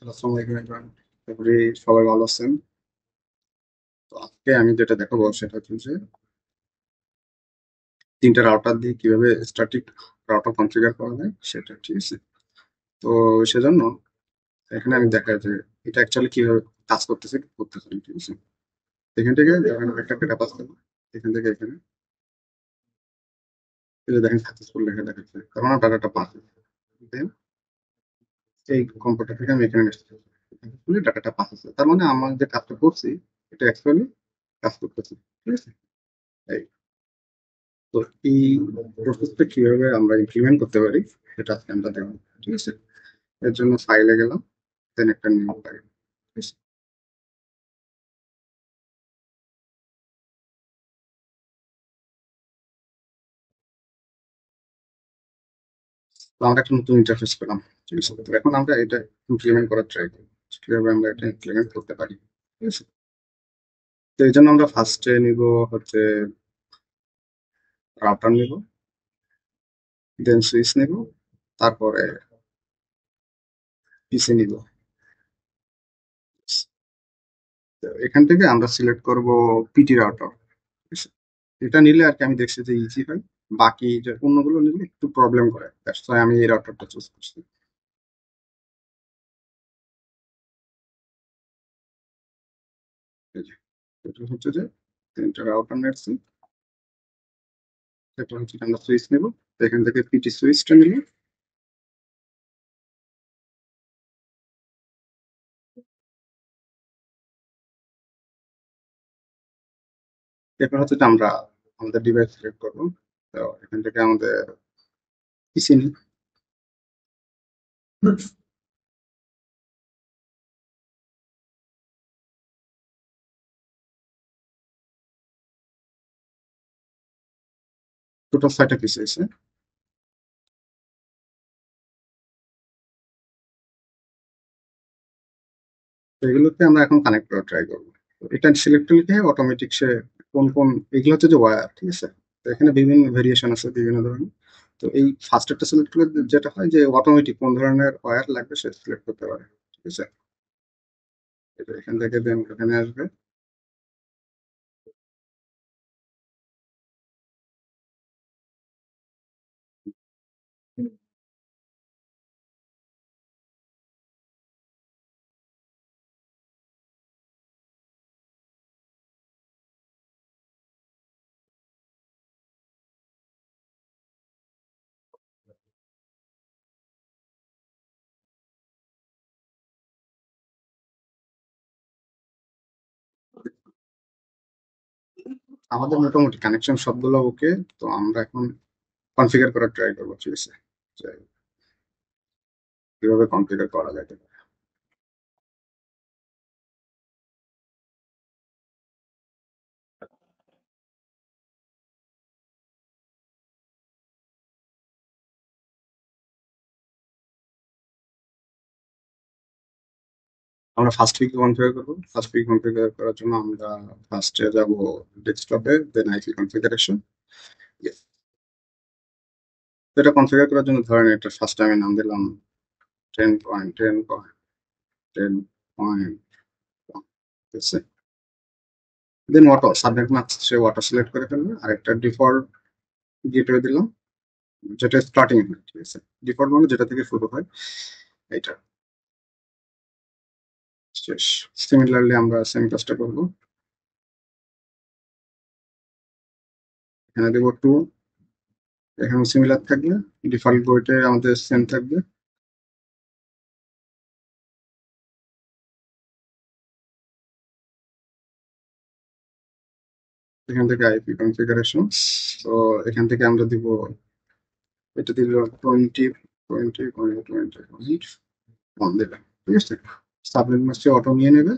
আসসালামু আলাইকুম everyone। আশা করি সবাই ভালো আছেন। তো আজকে আমি যেটা দেখাবো সেটা হচ্ছে যে তিনটা রাউটার দিয়ে কিভাবে স্ট্যাটিক রাউটার কনফিগার করা যায় সেটা, ঠিক আছে? তো সেজন্য এখানে আমি দেখাই যে এটা অ্যাকচুয়ালি কিভাবে কাজ করতেছে না, ঠিক আছে? এখান থেকে যখন একটা ডেটা পাস করবো, এখান থেকে এখানে এই যে দেখেন সাকসেসফুল লেখা দেখাচ্ছে, কারণ আমার ডাটাটা পাস দেন এই কম্পিউটার থেকে আমি এখানে সাকসেসফুলি ডাটাটা পাস হচ্ছে, তার মানে আমার যে কাজটা করছি এটা অ্যাকচুয়ালি কাজ করতেছে, ঠিক আছে? এই তো এই প্রসেসটা কিভাবে আমরা ইমপ্লিমেন্ট করতে পারি সেটা আজকে আমরা দেখবো, ঠিক আছে? এর জন্য ফাইলে গেলাম, দেন একটা নিউ ফাইল, ঠিক আছে? তো আমরা একটা নতুন ইন্টারফেস পেলাম, ঠিক আছে? তো এখন আমরা এটা ইমপ্লিমেন্ট করার ট্রাই করবো, কিভাবে আমরা এটা ইমপ্লিমেন্ট করতে পারি, ঠিক আছে? তো এই জন্য আমরা ফার্স্টে নিব হচ্ছে রাউটার নিব, দেন সুইচ নিব, তারপরে পিসি নিব। তো এখান থেকে আমরা সিলেক্ট করব পিটি রাউটার, ঠিক আছে? এটা নিলে আর কি আমি দেখছি যে ইজি হয়, বাকি যে অন্যগুলো নিলে একটু প্রবলেম করে, দ্যাটস ওয়াই আমি এই রাউটারটা চুজ করছি। এই যে এটা হচ্ছে যে তিনটা রাউটার নিচ্ছি, এটা হচ্ছে আমরা সুইচ নেব, তো এখান থেকে পিটি সুইচটা নিলে এরপর হচ্ছে যে আমরা আমাদের ডিভাইস সিলেক্ট করবো। তো এখান থেকে আমাদের পিসি নিই, টোটাল 6টা পিসি আছে। তো এগুলোকে আমরা এখন কানেক্ট করার ট্রাই করবো। তো এটা সিলেক্ট লিখে অটোমেটিক সে কোন কোন, এগুলো হচ্ছে যে ওয়্যার, ঠিক আছে? তো এখানে বিভিন্ন ভেরিয়েশন আছে বিভিন্ন ধরনের। তো এই ফার্স্ট একটা সিলেক্ট করলে যেটা হয় যে অটোমেটিক কোন ধরনের ওয়্যার লাগবে সে সিলেক্ট করতে পারে, ঠিক আছে? এটা এখান থেকে দেন এখানে আসবে। আমাদের মোটামুটি কানেকশন সবগুলো ওকে। তো আমরা এখন কনফিগার করার ট্রাই করবো, ঠিক আছে? যে কিভাবে কনফিগার করা যায়। আমরা ফার্স্ট উইক কনফিগার করবো। ফার্স্ট উইক কনফিগার করার জন্য আমরা ফার্স্টে যাব ডেস্কটপে, দেন আইপি কনফিগারেশন। এটা কনফিগার করার জন্য ধরেন এটা ফার্স্ট আমি নাম দিলাম 10.10.10. ঠিক আছে? দেন অটো সাবনেট মাস্ক সে অটো সিলেক্ট করে ফেলবে, আর একটা ডিফল্ট গেটওয়ে দিলাম যেটা স্টার্টিং হয়, ঠিক আছে? ডিফল্ট মানে যেটা থেকে শুরু হয় এটা শেষ। সিমিলারলি আমরা সেম কাজটা করবো, এখানে দেবো 2, এখানে সিমিলার থাকবে, ডিফল্ট গেটে আমাদের সেম থাকবে। এখান থেকে আইপি কনফিগারেশন। তো এখান থেকে আমরা দিব, এটা দিল 20.20.20.1 দেবে, ঠিক আছে? সাবনেট মাস্কে অটো নিয়ে নেবে,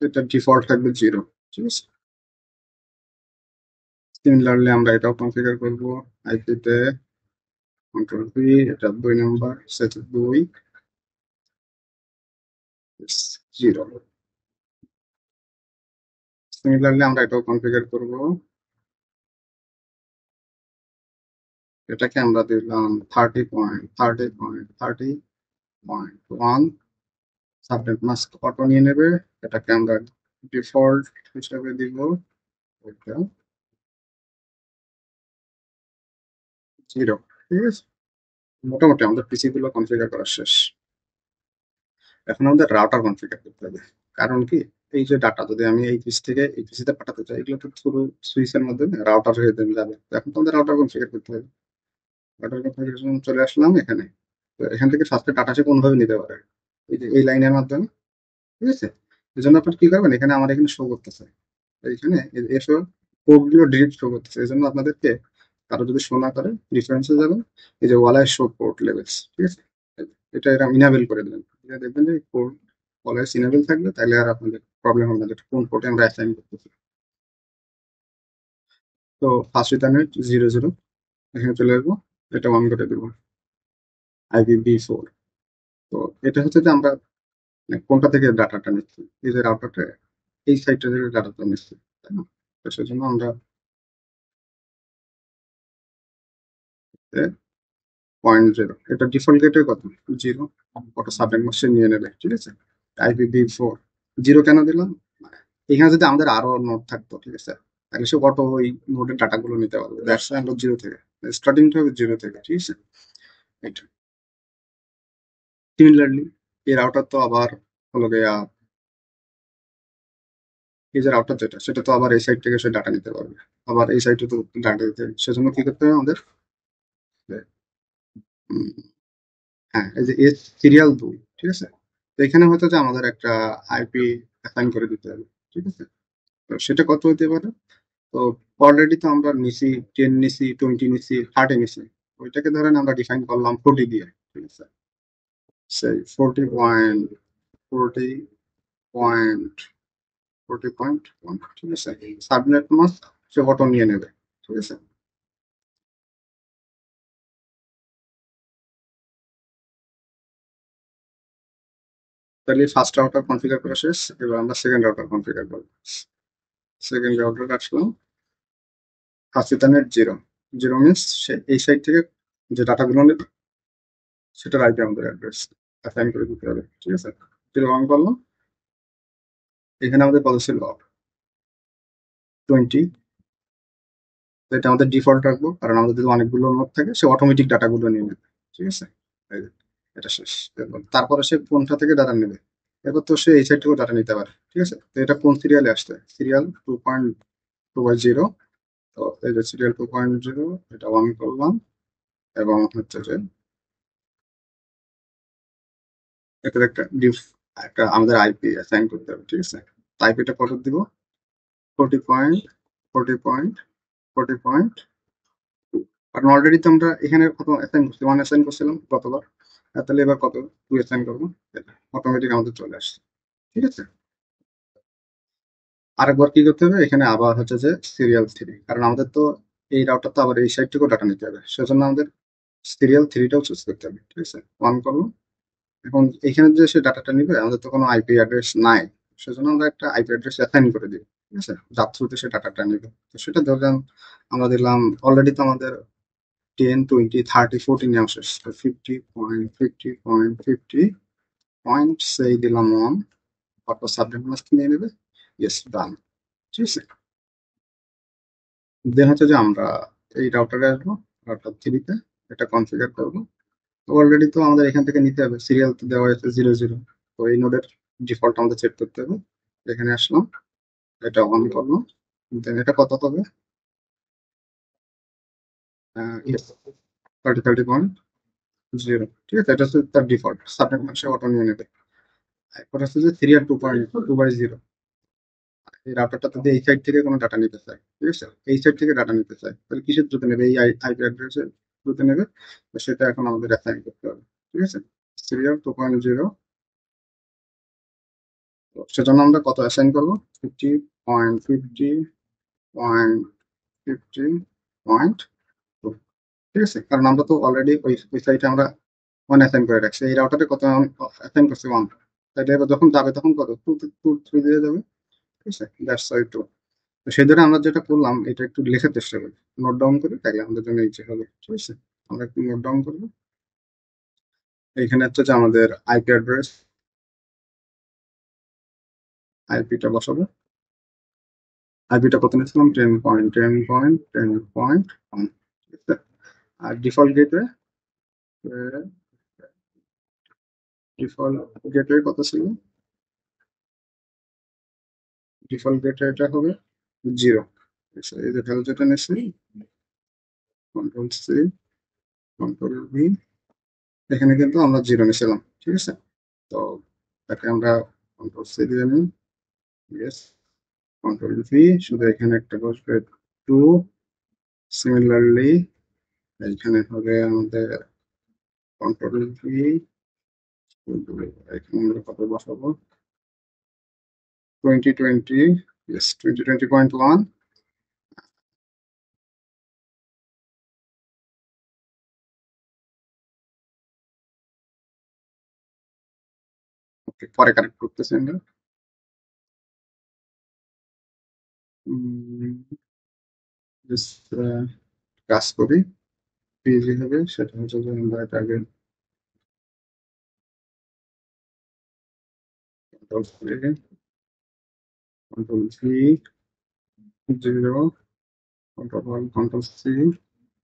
এটা ডিফল্ট থাকবে 0, ঠিক আছে? সিমিলারলি আমরা এটাও কনফিগার করবো, আইপিতে কন্ট্রোল পি, এটা 2 নাম্বার সেট 2 0। সিমিলারলি আমরা এটাও কনফিগার করবো, এটাকে আমরা দিলাম 30.30.30.1 সাবনেট মাস্ক অটো নিয়ে নেবে। এটাকে আমরা ডিফল্ট হিসেবে দিব এটা 0। ঠিক আছে, মোটামুটি আমাদের পিসি গুলো কনফিগার করা শেষ। এখন আমাদের রাউটার কনফিগার করতে হবে। কারণ কি, এই যে ডাটা যদি আমি এই পিসি থেকে এই পিসিতে পাঠাতে চাই, এগুলো তো থ্রু সুইচের মাধ্যমে রাউটার হয়ে যাবে। তো এখন তো আমাদের রাউটার কনফিগার করতে হবে। রাউটার কনফিগারেশন চলে আসলাম এখানে। তো এখান থেকে ফার্স্টে ডাটা সে কোনোভাবে নিতে পারে, এই যে এই লাইনের মাধ্যমে। ঠিক আছে, এই জন্য আপনার কি করবেন, এখানে আমার এখানে শো করতেছে, এইখানে এসব পোর্ট গুলো ডিরেক্ট শো করতেছে। এই জন্য আপনাদেরকে কারো যদি শো না করে প্রিফারেন্সে যাবেন, এই যে ওয়ালাই শো পোর্ট লেভেলস, ঠিক আছে, এটা এরকম ইনাবেল করে দেবেন। এটা দেখবেন যে পোর্ট অলওয়েজ ইনেবল থাকবে, তাহলে আর আপনাদের প্রবলেম হবে না যে কোন পোর্টে আমরা অ্যাসাইন করতেছি। তো ফার্স্ট ইথারনেট 0 0, এখানে চলে আসবো, এটা অন করে দেবো IPv4। তো এটা হচ্ছে যে আমরা মানে কোনটা থেকে ডাটাটা নিচ্ছি, এই যে রাউটারটা এই সাইটটা থেকে ডাটাটা নিচ্ছি, তাই না? তো সেজন্য আমরা 0.0, এটা ডিফল্ট গেটের কত 0, কত সাবনেট মাস্ক নিয়ে নেবে। ঠিক আছে, IPv4 0 কেন দিলাম, এখানে যদি আমাদের আরো নোড থাকতো, ঠিক আছে, তাহলে সে অটো ওই নোডের ডাটা গুলো নিতে পারবে। দ্যাটস ওয়াই আমরা 0 থেকে স্টার্টিংটা হবে, 0 থেকে। ঠিক আছে, এটা সিমিলারলি এই রাউটার তো আবার হলো গিয়া, এই যে রাউটার যেটা, সেটা তো আবার এই সাইড থেকে সে ডাটা নিতে পারবে, আবার এই সাইডে তো ডাটা দিতে হবে। সেজন্য কি করতে হবে আমাদের, উম, হ্যাঁ, এই যে এস সিরিয়াল 2, ঠিক আছে, তো এখানে হয়তো যে আমাদের একটা আইপি অ্যাসাইন করে দিতে হবে। ঠিক আছে, তো সেটা কত হতে পারে, তো অলরেডি তো আমরা নিছি 10 নিছি, 20 নিছি, 30 নিছি। ওইটাকে ধরেন আমরা ডিফাইন করলাম 40 দিয়ে। ঠিক আছে, সেই 40.40.1, ঠিক আছে, সাবনেট মাস্ক সে অটো নিয়ে নেবে। ঠিক আছে, তাহলে ফার্স্ট রাউটার কনফিগার করা শেষ। এবার আমরা সেকেন্ড রাউটার কনফিগার করবো। সেকেন্ড রাউটার আসলাম, ফার্স্ট ইথারনেট 0 মিনস সে এই সাইড থেকে যে ডাটাগুলো নেবে সেটার আইপি আমাদের অ্যাড্রেস অ্যাসাইন করে দিতে হবে। ঠিক আছে, 0 অন করলাম, এখানে আমাদের কত ছিল 20, তো এটা আমাদের ডিফল্ট রাখবো, কারণ আমাদের যদি অনেকগুলো নোট থাকে সে অটোমেটিক ডাটাগুলো নিয়ে নেবে। ঠিক আছে, এই যে, এটা শেষ। তারপরে সে কোনটা থেকে ডাটা নেবে, এরপর তো সে এই সাইড থেকেও ডাটা নিতে পারে। ঠিক আছে, তো এটা কোন সিরিয়ালে আসছে, সিরিয়াল 2.2/0। তো এই যে সিরিয়াল 2.0, এটা অন করলাম, এবং হচ্ছে যে এটার একটা আমাদের আইপি অ্যাসাইন করতে হবে। ঠিক আছে, আইপিটা কত দিব, 40.40.40.2, কারণ অলরেডি তো আমরা এখানে কত অ্যাসাইন করছি, 1 অ্যাসাইন করছিলাম গতবার। তাহলে এবার কত 2 অ্যাসাইন করবো, অটোমেটিক আমাদের চলে আসছে। ঠিক আছে, আরেকবার কি করতে হবে, এখানে আবার হচ্ছে যে সিরিয়াল 3, কারণ আমাদের তো এই রাউটার তো আবার এই সাইড থেকেও ডাটা নিতে হবে, সেজন্য আমাদের সিরিয়াল 3টাও চুজ করতে হবে। ঠিক আছে, অন করলাম, এখন এখানে যে সে ডাটাটা নিবে, আমাদের তো কোনো আইপি অ্যাড্রেস নাই, সেজন্য আমরা একটা আইপি অ্যাড্রেস অ্যাসাইন করে দিই। ঠিক আছে, যার থ্রুতে সে ডাটাটা নিবে। তো সেটা ধরলাম, আমরা দিলাম অলরেডি তো আমাদের 10, 20, 30, 40 নেওয়া শেষ। তো 50.50.50 সেই দিলাম 1, অটো সাবনেট মাস্ক নিয়ে নেবে। ইয়েস, ডান। ঠিক আছে, দেন হচ্ছে যে আমরা এই রাউটারে আসবো, রাউটার 3তে এটা কনফিগার করবো। অলরেডি তো আমাদের এখান থেকে নিতে হবে, সিরিয়াল তো দেওয়া হয়েছে 0 0, তো এই নোডের ডিফল্ট আমাদের সেট করতে হবে। এখানে আসলাম, এটা অন করলাম, দেন এটা কত হবে, ইয়েস, 30.30.0। ঠিক আছে, এটা হচ্ছে তার ডিফল্ট সাবনেট মাস্ক অটো নিয়ে নেবে। এরপর হচ্ছে যে সিরিয়াল 2.2/0, এই রাউটারটা যদি এই সাইড থেকে কোনো ডাটা নিতে চায়, ঠিক আছে, এই সাইড থেকে ডাটা নিতে চায়, তাহলে কিসের থ্রুতে নেবে, এই আইপি অ্যাড্রেসের থ্রুতে নেবে। তো সেটা এখন আমাদের অ্যাসাইন করতে হবে। ঠিক আছে, সিরিয়াল 2.0, সেজন্য আমরা কত অ্যাসাইন করবো, 50.50.50.2। ঠিক আছে, কারণ আমরা তো অলরেডি ওই সাইটে আমরা 1 অ্যাসাইন করে রাখছি, এই রাউটারে কত অ্যাসাইন করছি 1, তাহলে এবার যখন যাবে তখন কত 2 2 3 দিয়ে যাবে। ঠিক আছে, দ্যাটস ওয়াই 2। তো সেই ধরে আমরা যেটা করলাম এটা একটু লেখার চেষ্টা করি, নোট ডাউন করি, তাহলে আমাদের জন্য ইজি হবে। ঠিক আছে, আমরা একটু নোট ডাউন করবো। এইখানে হচ্ছে যে আমাদের আইপি অ্যাড্রেস, আইপিটা বসাবো। আইপিটা কত নিয়েছিলাম? 10.10.10.1। ঠিক আছে, আর ডিফল্ট গেটওয়ে কত ছিল? ডিফল্ট গেটওয়ে এটা হবে 0। এই যে ভ্যালু যেটা নিয়েছি, কন্ট্রোল সি, কন্ট্রোল ভি, এখানে কিন্তু আমরা 0 নিয়েছিলাম। ঠিক আছে, তো তাকে আমরা কন্ট্রোল সি দিয়ে নিই, ইয়েস, কন্ট্রোল ভি, শুধু এখানে একটা বসবে 2। সিমিলারলি এখানে হবে আমাদের কন্ট্রোল ভি, এখানে আমরা কত বসাবো? 2020, ইয়েস, 2020.1। ওকে, পরে কানেক্ট করতেছি আমরা। Just, কাজ করি, ইজি হবে। সেটা হচ্ছে যে আমরা এটা আগে control C, control V, 0, control control C,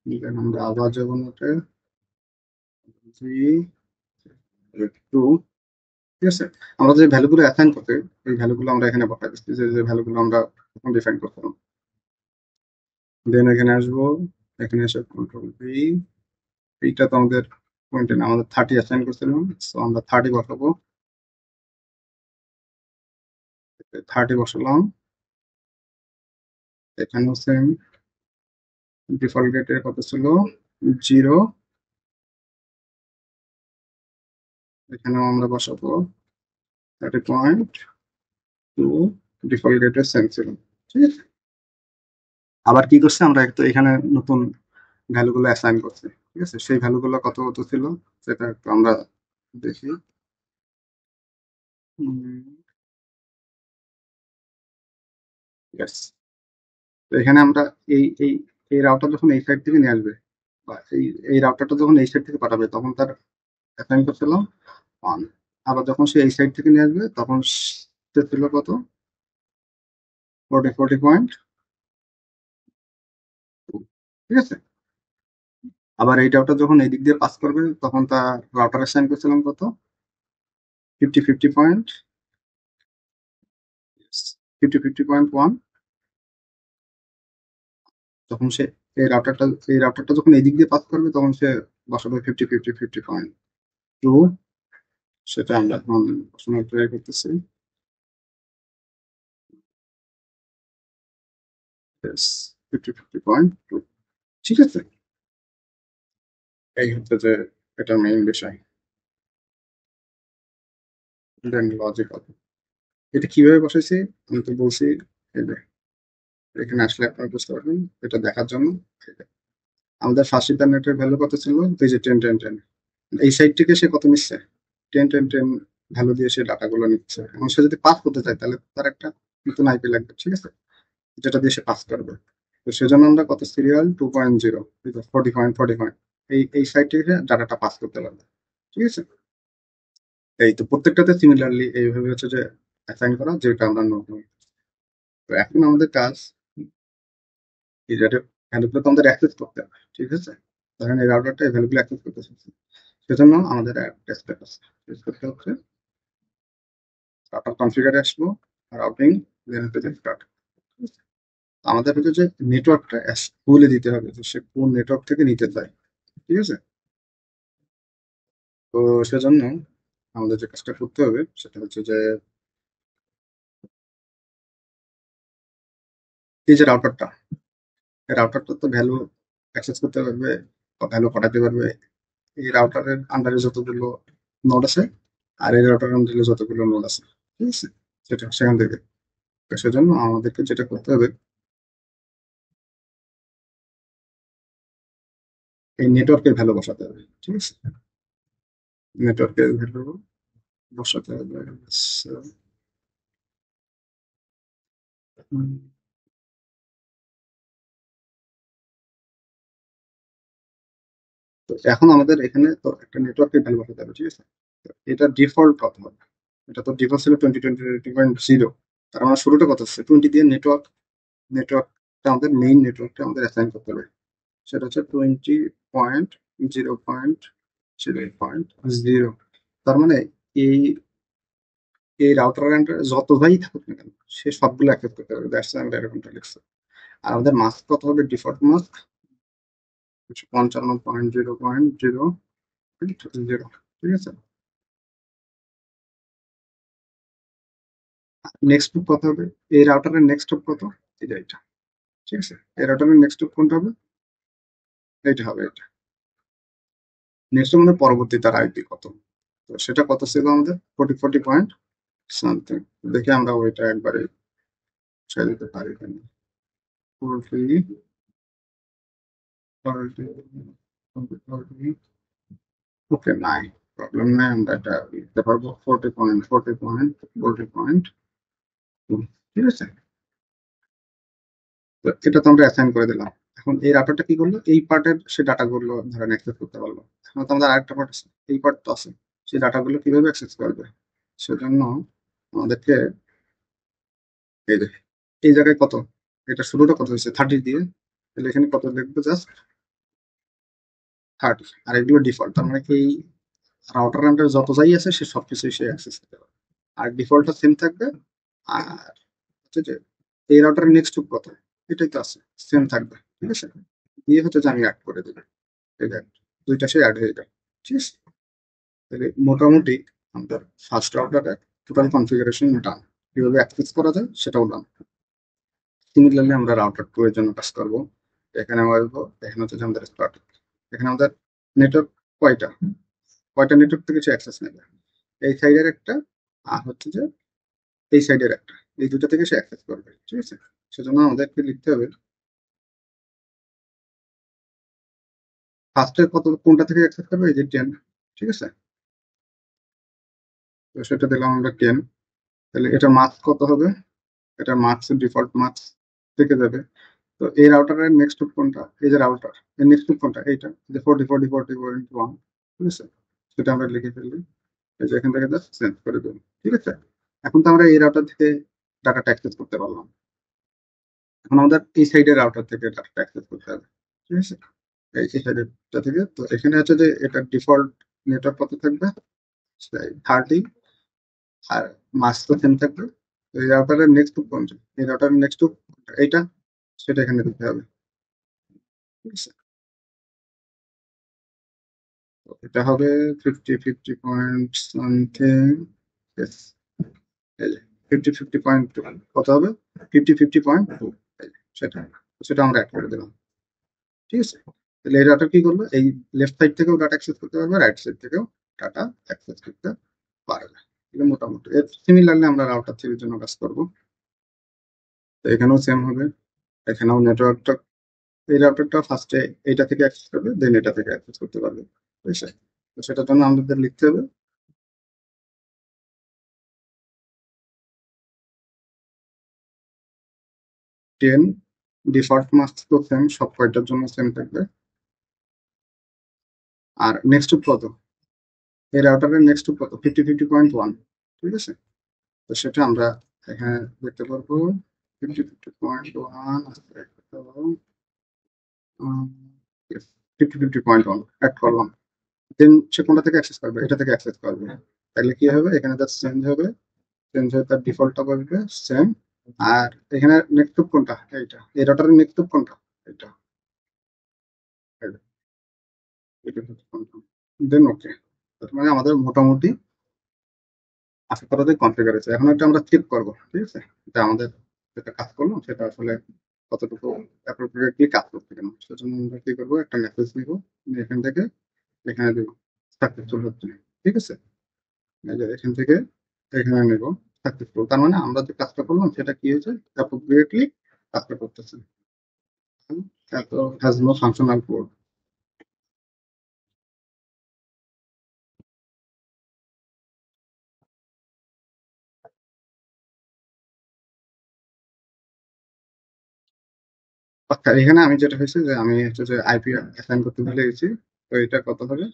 then আমরা আবার যাবো নোটে, ভি, 2। ঠিক আছে, আমরা যে ভ্যালুগুলো অ্যাসাইন করতে, এই ভ্যালুগুলো আমরা এখানে বসাই দিচ্ছি, যে ভ্যালুগুলো আমরা এখন ডিফাইন করতাম। দেন এখানে আসবো, এখানে এসে কন্ট্রোল ভি, এইটা তো আমাদের 20 না, আমাদের 30 অ্যাসাইন করছিলাম, সো আমরা 30 বসাবো। 30 বসালাম। এখানেও সেম, ডিফল্ট গেটের কত ছিল? 0। এখানেও আমরা বসাবো 30.2, ডিফল্ট গেটের সেম ছিল। ঠিক আছে, আবার কি করছে, আমরা একটু এখানে নতুন ভ্যালুগুলো অ্যাসাইন করছি। ঠিক আছে, সেই ভ্যালুগুলো কত কত ছিল সেটা একটু আমরা দেখি। ইয়েস, তো এখানে আমরা এই এই এই রাউটার যখন এই সাইড থেকে নিয়ে আসবে, বা এই রাউটারটা যখন এই সাইড থেকে পাঠাবে, তখন তার অ্যাসাইন করছিলাম 1। আবার যখন সে এই সাইড থেকে নিয়ে আসবে, তখন সে ছিল কত? 40.2। ঠিক আছে, আবার এই রাউটার যখন এই দিক দিয়ে পাস করবে, তখন তার রাউটার অ্যাসাইন করছিলাম কত? 50.1। যখন সে এই রাউটারটা যখন এই দিক দিয়ে পাস করবে, তখন সে বসাবে 50.2। সেটা আমরা এখন বসানোর ট্রাই করতেছি। Yes, 50.2। ঠিক আছে, এই হচ্ছে যে এটা মেইন বিষয়। দেন লজিক্যাল, এটা কিভাবে বসাইছি আমি তো বলছি। এই যে এখানে আসলে আপনারা বুঝতে পারবেন এটা দেখার জন্য। এই যে আমাদের ফার্স্ট ইন্টারনেটের ভ্যালু কত ছিল? এই যে 10 10 10। এই সাইড থেকে সে কত নিচ্ছে? 10 10 10 ভ্যালু দিয়ে সে ডাটাগুলো নিচ্ছে। এবং সে যদি পাস করতে চায়, তাহলে তার একটা নতুন আইপি লাগবে। ঠিক আছে, যেটা দিয়ে সে পাস করবে। তো সেজন্য আমরা কত? সিরিয়াল 2.0, 40.40 এই সাইট থেকে ডাটাটা পাস করতে পারবে। ঠিক আছে, এই তো প্রত্যেকটাতে সিমিলারলি এইভাবে হচ্ছে যে অ্যাসাইন করা, যেটা আমরা নোট। তো এখন আমাদের কাজ, এই ডাটা ভ্যালুগুলো তো আমাদের অ্যাক্সেস করতে হবে। ঠিক আছে, ধরেন এই রাউটারটা এই ভ্যালুগুলো অ্যাক্সেস করতে চাইছে, সেজন্য আমাদের ডেস্কটপ আছে। টেস্ট করতে হচ্ছে রাউটার কনফিগারে আসবো, রাউটিং, দেন হচ্ছে স্টার্ট। আমাদের হচ্ছে যে নেটওয়ার্কটা বলে দিতে হবে যে সে কোন নেটওয়ার্ক থেকে নিতে চায়। ঠিক আছে, তো সেজন্য আমাদের যে কাজটা করতে হবে সেটা হচ্ছে যে এই যে রাউটারটা, এই রাউটারটা তো ভ্যালু অ্যাক্সেস করতে পারবে বা ভ্যালু পাঠাতে পারবে এই রাউটারের আন্ডারে যতগুলো নোড আছে, আর এই রাউটারের আন্ডারে যতগুলো নোড আছে। ঠিক আছে, সেটা সেখান থেকে। তো সেজন্য আমাদেরকে যেটা করতে হবে, এই নেটওয়ার্কের ভ্যালু বসাতে হবে। ঠিক আছে, নেটওয়ার্কের ভ্যালু বসাতে হবে। So, তো এখন আমাদের এখানে তো একটা নেটওয়ার্কের ভ্যালু বসাতে হবে, ঠিক আছে? তো এটা ডিফল্ট কত হবে? এটা তো ডিফল্ট ছিল 2020.0, তার মানে শুরুটা কত হচ্ছে 20 দিয়ে। নেটওয়ার্কটা আমাদের মেইন নেটওয়ার্কটা আমাদের অ্যাসাইন করতে হবে, সেটা হচ্ছে 20.0.0.0। তার মানে এই এই রাউটার যত ভাই থাকুক না কেন, সে সবগুলো অ্যাক্সেস করতে পারবে। দ্যাটস আমরা এরকমটা লিখছি। আর আমাদের মাস্ক কত হবে? ডিফল্ট মাস্ক 55.0.0.0, ঠিক আছে? নেক্সট লুপ কত হবে? এই রাউটারের নেক্সট লুপ কত? এটা, ঠিক আছে? এই রাউটারের নেক্সট লুপ কোনটা হবে? এইটা হবে, এটা। নেক্সট মানে পরবর্তী তার আইপি কত, তো সেটা কত ছিল আমাদের? 40 পয়েন্ট সামথিং। দেখে আমরা ওইটা একবারে ছেড়ে দিতে পারি এখানে। 40 ওকে, নাই প্রবলেম নাই, আমরা এটা লিখতে পারবো 40.40.40. ঠিক আছে? তো এটা তো আমরা অ্যাসাইন করে দিলাম। এখন এই রাউটারটা কি করলো? এই পার্টের সে ডাটা গুলো ধরেন অ্যাক্সেস করতে পারলো। এখন তো আমাদের আরেকটা পার্ট আছে, এই পার্ট তো আছে, সেই ডাটা গুলো কিভাবে অ্যাক্সেস করবে? সেজন্য আমাদেরকে এই যে এই জায়গায় কত, এটা শুরুটা কত হয়েছে 30 দিয়ে, তাহলে এখানে কত লিখবো? জাস্ট 30। আর এগুলো ডিফল্ট, তার মানে এই রাউটার আন্ডার যত যাই আছে সে সবকিছুই সে অ্যাক্সেস করতে পারবে। আর ডিফল্টটা সেম থাকবে। আর হচ্ছে যে এই রাউটারের নেক্সট টুক কত, এটাই তো আছে, সেম থাকবে, ঠিক আছে? দিয়ে হচ্ছে যে আমি অ্যাড করে দেবো, এই দেখ দুইটা সে অ্যাড হয়ে যাবে, ঠিক আছে? তাহলে মোটামুটি আমাদের ফার্স্ট রাউটারের টোটাল কনফিগারেশন ডান। কিভাবে অ্যাক্সেস করা যায় সেটাও ডান। সিমিলারলি আমরা রাউটার 2 এর জন্য কাজ করবো। এখানে আমরা আসবো, এখানে হচ্ছে যে আমাদের স্টার্ট, এখানে আমাদের নেটওয়ার্ক কয়টা, কয়টা নেটওয়ার্ক থেকে সে অ্যাক্সেস নেবে? এই সাইডের একটা, আর হচ্ছে যে এই সাইডের একটা, এই দুটো থেকে সে অ্যাক্সেস করবে, ঠিক আছে? সেজন্য আমাদেরকে লিখতে হবে ফার্স্টের কত, কোনটা থেকে অ্যাক্সেস করবে? এই যে 10, ঠিক আছে? তো সেটা দিলাম আমরা 10। তাহলে এটা মার্কস কত হবে? এটা মার্কস ডিফল্ট মার্কস থেকে যাবে। তো এই রাউটারের নেক্সট কোনটা? এই যে রাউটার, এর নেক্সট কোনটা? এইটা যে 40.40.40.1, ঠিক আছে? সেটা আমরা লিখে ফেললি, এই যে এখান থেকে জাস্ট চেঞ্জ করে দেবো, ঠিক আছে? এখন তো আমরা এই রাউটার থেকে ডাটাটা অ্যাক্সেস করতে পারলাম। এখন আমাদের এই সাইডের রাউটার থেকে ডাটাটা অ্যাক্সেস করতে হবে, ঠিক আছে? এই সাইডেরটা থেকে। তো এখানে হচ্ছে যে এটা ডিফল্ট নেটওয়ার্ক কত থাকবে? 30। আর মাস তো সেম থাকবে। তো এই রাউটারের নেক্সট টুক কোনটা? এই রাউটারের নেক্সট টুক এইটা, সেটা এখানে দিতে হবে, ঠিক আছে? তো এটা হবে 50 পয়েন্ট সামথিং। Yes, এই যে 50 পয়েন্ট কত হবে? 50.2, সেটা সেটা আমরা অ্যাড করে দিলাম, ঠিক আছে? তাহলে এই ডাটা কি করবে? এই লেফট সাইড থেকেও ডাটা অ্যাক্সেস করতে পারবে, রাইট সাইড থেকেও ডাটা অ্যাক্সেস করতে পারবে। এটা মোটামুটি এর সিমিলারলি আমরা রাউটার থ্রির জন্য কাজ করবো। তো এখানেও সেম হবে, এখানেও নেটওয়ার্কটা, এই রাউটারটা ফার্স্টে এইটা থেকে অ্যাক্সেস করবে, দেন এটা থেকে অ্যাক্সেস করতে পারবে, ঠিক আছে? তো সেটার জন্য আমাদের লিখতে হবে 10। ডিফল্ট মাস্ক তো সেম, সব কয়টার জন্য সেম থাকবে। আর নেক্সট কত? এই রাউটারের নেক্সট কত? 50.1, ঠিক আছে? তো সেটা আমরা এখানে দেখতে পারবো 50.1 50.1 অ্যাড করলাম। দেন সে কোনটা থেকে অ্যাক্সেস করবে? এটা থেকে অ্যাক্সেস করবে। তাহলে কি হবে? এখানে জাস্ট চেঞ্জ হবে, চেঞ্জ হয়ে তার ডিফল্টটা বসবে সেম। আর এখানে নেক্সট কোনটা? এইটা, এই রাউটারের নেক্সট কোনটা? এটা, দেন ওকে। মানে আমাদের মোটামুটি আশা করা যায় কনফিগার আছে। এখন এটা আমরা চেক করবো, ঠিক আছে? এটা আমাদের যেটা কাজ করলাম সেটা আসলে কতটুকু অ্যাপ্রোপ্রিয়েটলি কাজ করছে কিনা। সেজন্য আমরা কি করবো? একটা মেসেজ নিবো, নিয়ে এখান থেকে এখানে দিব সাকসেসফুল হচ্ছে, ঠিক আছে? এই যে এখান থেকে এখানে নেব সাকসেসফুল, তার মানে আমরা যে কাজটা করলাম সেটা কি হয়েছে? অ্যাপ্রোপ্রিয়েটলি কাজটা করতেছে। এত হ্যাজ নো ফাংশনাল কোড। আচ্ছা, এখানে আমি যেটা হয়েছে যে আমি হচ্ছে যে আইপি অ্যাসাইন করতে ভুলে গেছি। তো এটা কত হবে?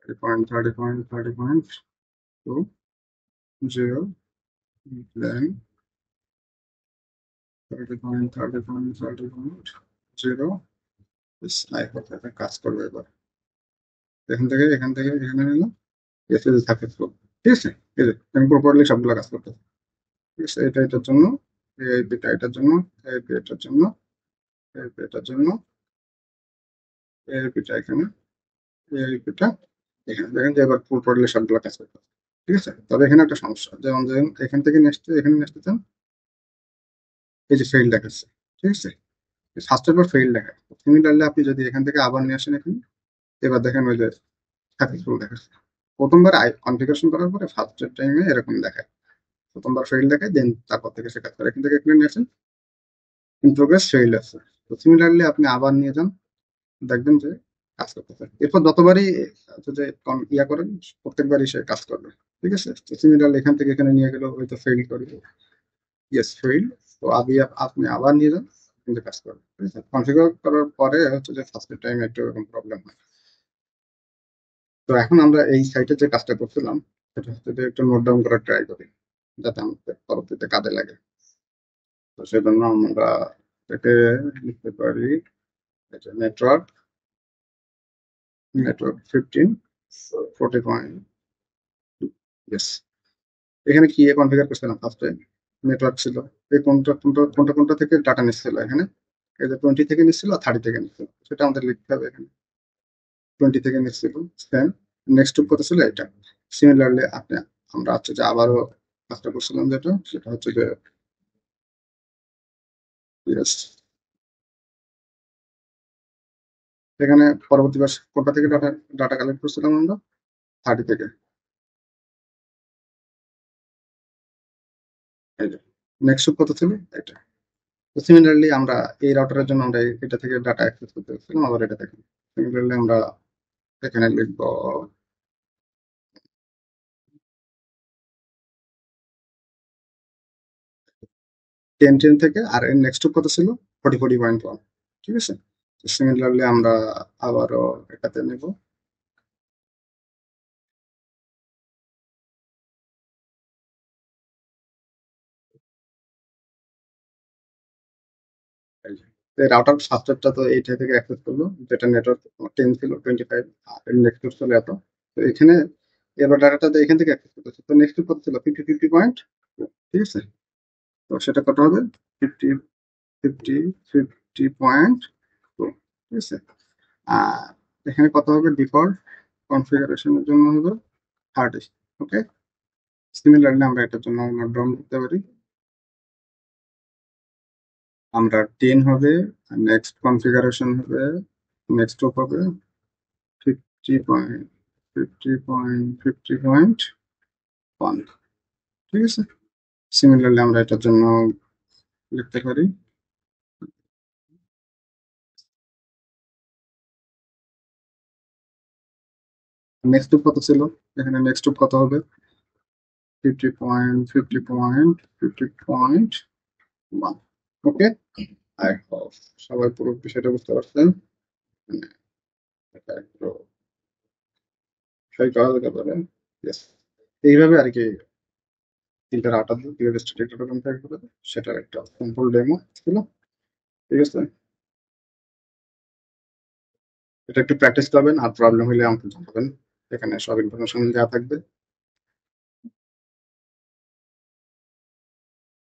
30.30.30.2 then 30.30.30.0 কাজ করবে এবার। এখান থেকে এখানে নিলাম, এসে সাকসেসফুল। ঠিক আছে, এই যে আমি প্রপারলি সবগুলো কাজ করতে। ঠিক আছে, এটা এটার জন্য, এই বিটা এটার জন্য, এই বিটার জন্য, এই বিটার জন্য, এই বিটা এখানে, এই বিটা এখানে। দেখেন যে এবার প্রপারলি সবগুলো কাজ করতে। ঠিক আছে, তবে এখানে একটা সমস্যা, যেমন যেমন এখান থেকে নেক্সট এখানে নেক্সট চান, এই যে ফেইল দেখাচ্ছে। ঠিক আছে, ফার্স্টের পর ফেইল দেখায়। সিমিলারলি আপনি যদি এখান থেকে আবার নিয়ে আসেন এখানে, এবার দেখেন ওই যে সাকসেসফুল দেখাচ্ছে। প্রথমবার কনফিগারেশন করার পরে ফার্স্ট টাইমে এরকম দেখায়, প্রথমবার ফেইল দেখায়, দেন তারপর থেকে সে কাজ করে। এখান থেকে এখানে নিয়ে আসেন, ইন প্রোগ্রেস ফেইল আছে। তো সিমিলারলি আপনি আবার নিয়ে যান, দেখবেন যে কাজ করতেছে। এরপর যতবারই যে ইয়া করেন, প্রত্যেকবারই সে কাজ করবে। ঠিক আছে, তো সিমিলারলি এখান থেকে এখানে নিয়ে গেল, ওই তো ফেইল করে, ইয়েস ফেইল। তো আপনি আবার নিয়ে যান, কিন্তু কাজ করবে। ঠিক আছে, কনফিগার করার পরে হচ্ছে যে ফার্স্ট টাইম একটু এরকম প্রবলেম হয়। তো এখন আমরা এই সাইটে যে কাজটা করছিলাম, সেটা হচ্ছে যে একটু নোট ডাউন করার ট্রাই করি, যাতে আমাদের পরবর্তীতে কাজে লাগে। তো সেজন্য আমরা এটাকে লিখতে পারি, এটা নেটওয়ার্ক, নেটওয়ার্ক 15 40. ইয়েস, এখানে কি কনফিগার করছিলাম ফার্স্টে? নেটওয়ার্ক ছিল, এই কোনটা কোনটা কোনটা কোনটা থেকে ডাটা নিচ্ছিল এখানে, এই যে 20 থেকে নিচ্ছিল আর 30 থেকে নিচ্ছিল, সেটা আমাদের লিখতে হবে এখানে। 20 থেকে নিচ্ছিল, দেন নেক্সট কত ছিল এটা। সিমিলারলি আপনি, আমরা হচ্ছে যে আবারও কাজটা করছিলাম, যেটা সেটা হচ্ছে যে ইয়েস, এখানে পরবর্তীবার কোনটা থেকে ডাটা ডাটা কালেক্ট করছিলাম আমরা? 30 থেকে। এই যে নেক্সট কত ছিল এটা। তো সিমিলারলি আমরা এই রাউটারের জন্য আমরা এটা থেকে ডাটা অ্যাক্সেস করতে পারছিলাম, আবার এটা থেকে। সিমিলারলি আমরা এখানে লিখবো 10 থেকে, আর এর নেক্সট কত ছিল? 40.1। ঠিক আছে, সিমিলারলি আমরা আবারও এটাতে নেব। রাউটার সাবসেটটা তো এইটা থেকে অ্যাক্সেস করলো, যেটা নেটওয়ার্ক 10 ছিল, 25, আর নেক্সট ছিল এত। তো এখানে এবার ডাটাটা এখান থেকে অ্যাক্সেস করতেছে। তো নেক্সট কত ছিল? 50 ঠিক আছে, তো সেটা কত হবে? 50 50 50.2। ঠিক আছে, আর এখানে কত হবে? ডিফল্ট কনফিগারেশনের জন্য হবে 30। ওকে, সিমিলারলি আমরা এটার জন্য নোট ডাউন করতে পারি, আমরা 10 হবে, নেক্সট কনফিগারেশন হবে, নেক্সট হবে 50.50.50.1। ঠিক আছে, সিমিলারলি আমরা এটার জন্য লিখতে পারি। নেক্সট কত ছিল? এখানে নেক্সট কত হবে? 50.50.50.1। ওকে, আই হোপ সবাই পুরো বিষয়টা বুঝতে পারছেন। মানে এটা একটু সই করা যেতে পারে। Yes. এইভাবে আর কি 3টা দিয়ে কিভাবে স্ট্যাটিক ডাটা কম্পেয়ার করে, সেটার একটা সিম্পল ডেমো ছিল। ঠিক আছে, এটা একটু প্র্যাকটিস করবেন, আর প্রবলেম হলে আমাকে জানাবেন, এখানে সব ইনফরমেশন দেওয়া থাকবে।